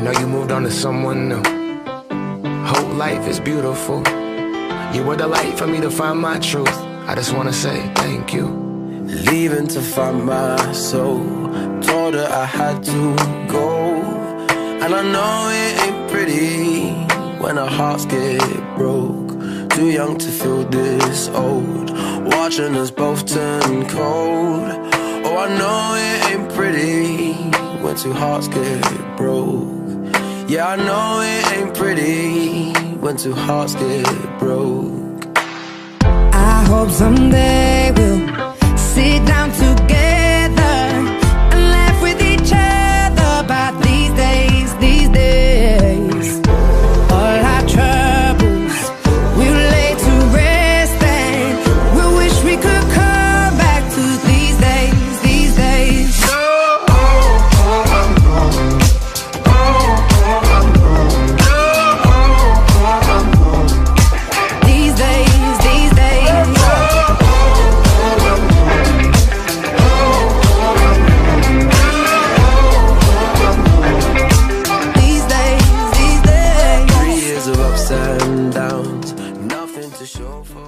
know you moved on to someone new. Whole life is beautiful. You were the light for me to find my truth. I just wanna say thank you. Leaving to find my soul. Told her I had to go. And I know it ain't pretty when our hearts get broke. Too young to feel this old, watching us both turn cold. Oh, I know it ain't pretty when two hearts get broke. Yeah, I know it ain't pretty when two hearts get broke. I hope someday we'll sit down together and laugh with each other about these days, these days. All our troubles we'll lay to rest, and we'll wish we could come back to these days, these days. These days, these days. These days, these days. 3 years of ups and downs, nothing to show for